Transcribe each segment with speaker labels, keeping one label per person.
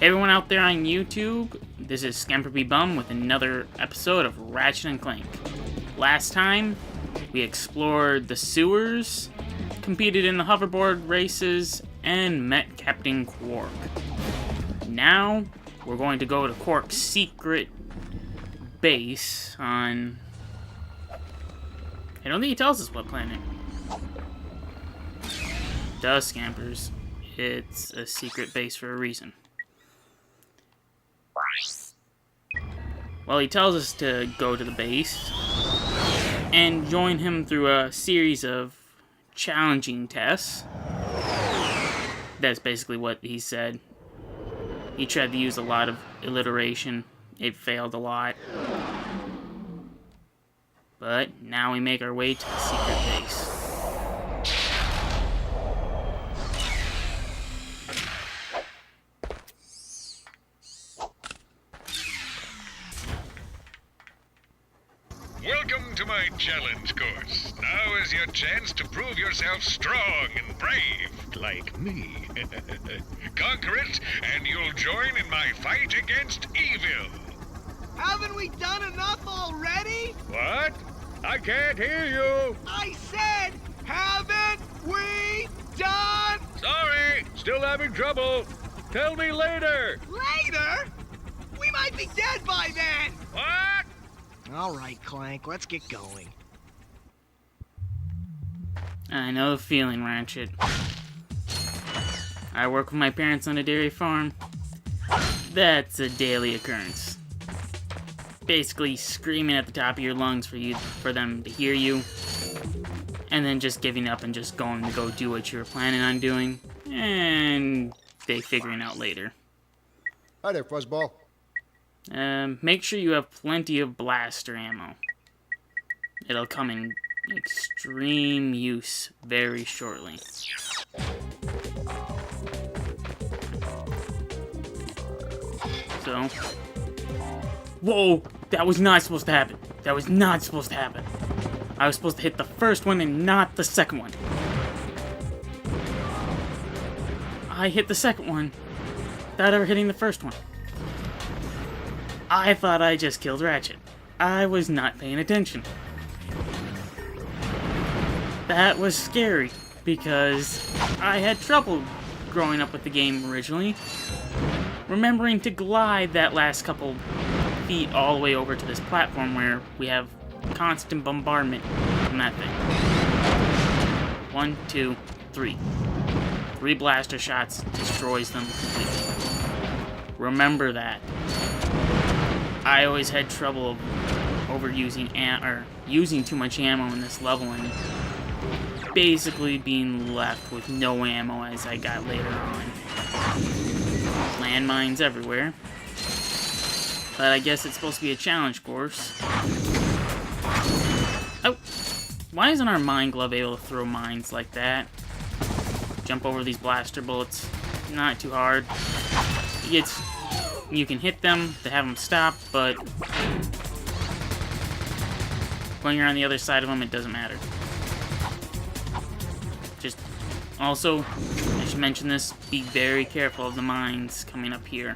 Speaker 1: Hey everyone out there on YouTube, this is Scamperby with another episode of Ratchet and Clank. Last time, we explored the sewers, competed in the hoverboard races, and met Captain Qwark. Now, we're going to go to Qwark's secret base on... I don't think he tells us what planet. Duh, Scampers. It's a secret base for a reason. Well, he tells us to go to the base and join him through a series of challenging tests. That's basically what he said. He tried to use a lot of alliteration. It failed a lot. But now we make our way to the secret base.
Speaker 2: Welcome to my challenge course. Now is your chance to prove yourself strong and brave, like me. Conquer it, and you'll join in my fight against evil.
Speaker 3: Haven't we done enough already?
Speaker 2: What? I can't hear you.
Speaker 3: I said, haven't we done?
Speaker 2: Sorry, still having trouble. Tell me later.
Speaker 3: Later? We might be dead by then.
Speaker 2: What?
Speaker 3: All right, Clank, let's get going.
Speaker 1: I know the feeling, Ratchet. I work with my parents on a dairy farm. That's a daily occurrence. Basically screaming at the top of your lungs for them to hear you, and then just giving up and just going to go do what you were planning on doing, and they figuring out later.
Speaker 4: Hi there, Fuzzball.
Speaker 1: Make sure you have plenty of blaster ammo. It'll come in extreme use very shortly. So... Whoa! That was not supposed to happen. That was not supposed to happen. I was supposed to hit the first one and not the second one. I hit the second one without ever hitting the first one. I thought I just killed Ratchet. I was not paying attention. That was scary, because I had trouble growing up with the game originally, remembering to glide that last couple feet all the way over to this platform where we have constant bombardment from that thing. 1, 2, 3. 3 blaster shots destroys them completely. Remember that. I always had trouble overusing using too much ammo in this level and basically being left with no ammo as I got later on. Landmines everywhere. But I guess it's supposed to be a challenge course. Oh! Why isn't our mine glove able to throw mines like that? Jump over these blaster bullets. Not too hard. You can hit them to have them stop, but when you're on the other side of them, it doesn't matter. Just, also, I should mention this, be very careful of the mines coming up here.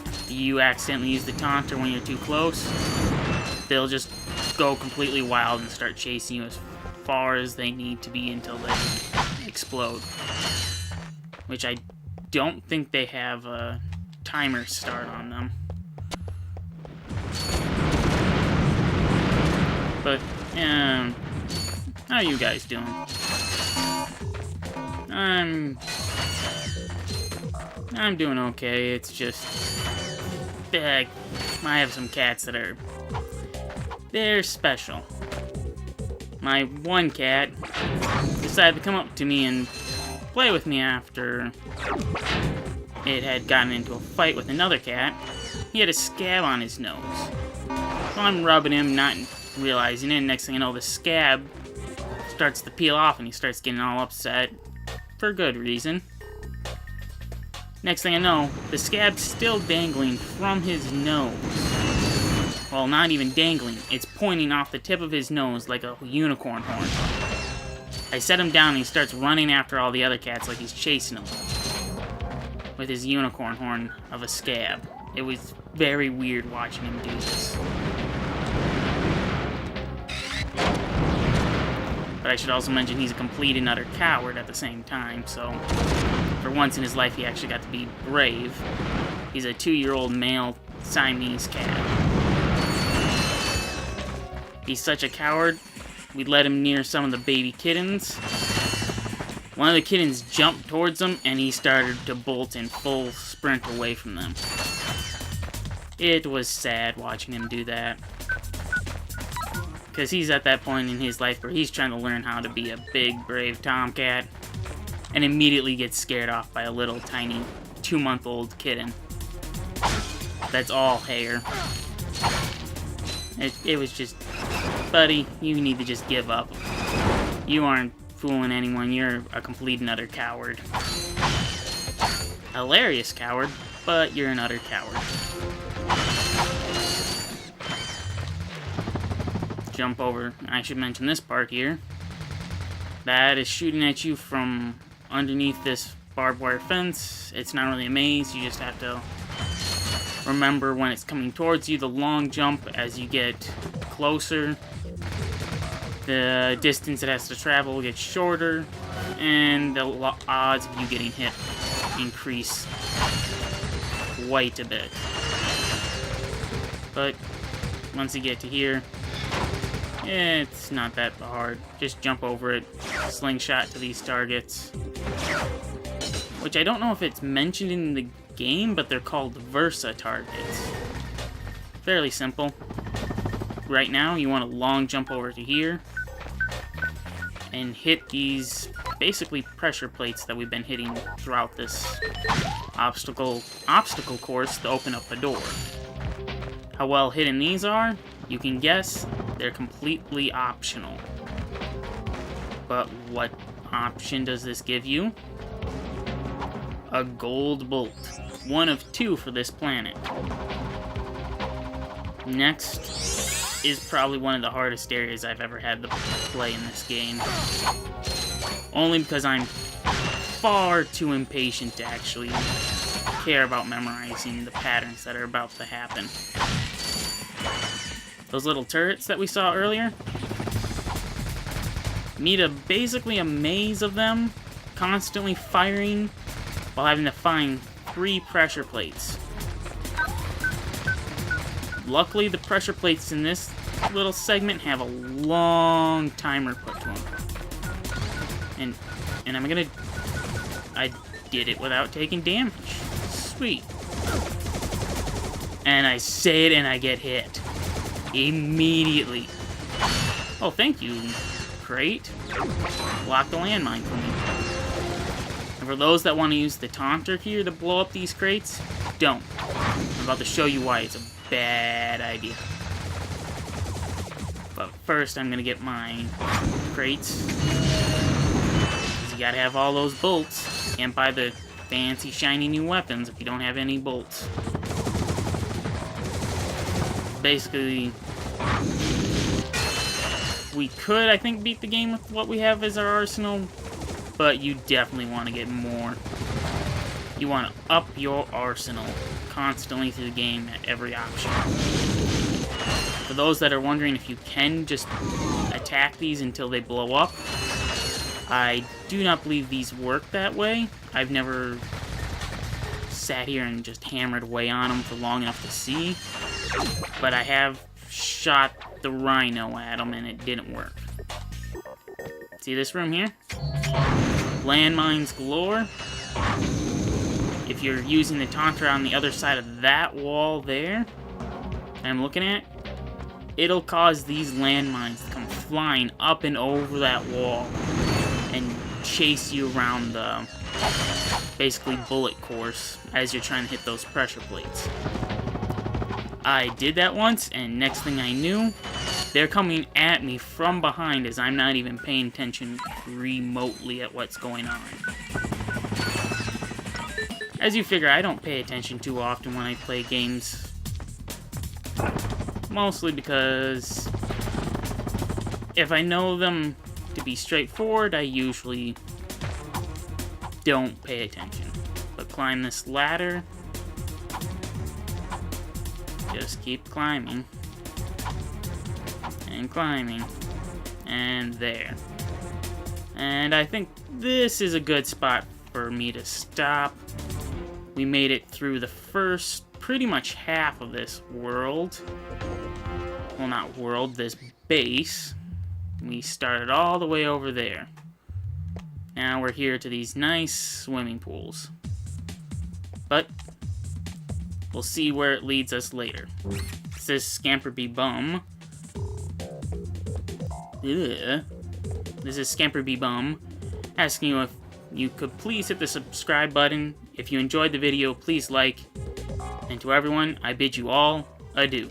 Speaker 1: If you accidentally use the taunter when you're too close, they'll just go completely wild and start chasing you as far as they need to be until they explode. Which I don't think they have a timer start on them. But, how are you guys doing? I'm doing okay. It's just I have some cats that they're special. My one cat decided to come up to me and play with me after it had gotten into a fight with another cat. He had a scab on his nose. So I'm rubbing him, not realizing it, and next thing I know, the scab starts to peel off and he starts getting all upset. For good reason. Next thing I know, the scab's still dangling from his nose. Well, not even dangling, it's pointing off the tip of his nose like a unicorn horn. I set him down and he starts running after all the other cats like he's chasing them. with his unicorn horn of a scab. It was very weird watching him do this. But I should also mention he's a complete and utter coward at the same time, so for once in his life he actually got to be brave. He's a 2-year-old male Siamese cat. He's such a coward, we let him near some of the baby kittens. One of the kittens jumped towards him, and he started to bolt in full sprint away from them. It was sad watching him do that. Because he's at that point in his life where he's trying to learn how to be a big, brave tomcat, and immediately gets scared off by a little tiny 2-month-old kitten. That's all hair. It was just, buddy, you need to just give up. You aren't fooling anyone, you're a complete and utter coward. Hilarious coward, but you're an utter coward. Jump over, I should mention this part here. That is shooting at you from underneath this barbed wire fence. It's not really a maze, you just have to remember when it's coming towards you. The long jump, as you get closer, the distance it has to travel gets shorter, and the odds of you getting hit increase quite a bit. But once you get to here, it's not that hard. Just jump over it, slingshot to these targets. Which I don't know if it's mentioned in the game, but they're called Versa targets. Fairly simple. Right now, you want to long jump over to here and hit these basically pressure plates that we've been hitting throughout this obstacle course to open up a door. How well hidden these are, you can guess. They're completely optional. But what option does this give you? A gold bolt. One of 2 for this planet. Next is probably one of the hardest areas I've ever had to play in this game. Only because I'm far too impatient to actually care about memorizing the patterns that are about to happen. Those little turrets that we saw earlier, need basically a maze of them, constantly firing, while having to find 3 pressure plates. Luckily, the pressure plates in this little segment have a long timer put to them. And I did it without taking damage. Sweet. And I say it and I get hit. Immediately. Oh, thank you, crate. Block the landmine for me. And for those that want to use the taunter here to blow up these crates, don't. I'm about to show you why it's a bad idea. But first, I'm gonna get my crates. Because you gotta have all those bolts. Can't buy the fancy, shiny new weapons if you don't have any bolts. Basically, we could, I think, beat the game with what we have as our arsenal, but you definitely want to get more. You want to up your arsenal constantly through the game at every option. For those that are wondering if you can just attack these until they blow up, I do not believe these work that way. I've never sat here and just hammered away on them for long enough to see, but I have shot the rhino at them and it didn't work. See this room here? Landmines galore. If you're using the taunter on the other side of that wall there, I'm looking at, it'll cause these landmines to come flying up and over that wall and chase you around the basically bullet course as you're trying to hit those pressure plates. I did that once, and next thing I knew, they're coming at me from behind as I'm not even paying attention remotely at what's going on. As you figure, I don't pay attention too often when I play games. Mostly because if I know them to be straightforward, I usually don't pay attention. But climb this ladder. Just keep climbing. And climbing. And there. And I think this is a good spot for me to stop. We made it through the first, pretty much half of this world. Well, not world, this base. We started all the way over there. Now we're here to these nice swimming pools. But we'll see where it leads us later. It says Scamper Be Bum. Ugh. This is Scamper Be Bum asking you if you could please hit the subscribe button. If you enjoyed the video, please like. And to everyone, I bid you all adieu.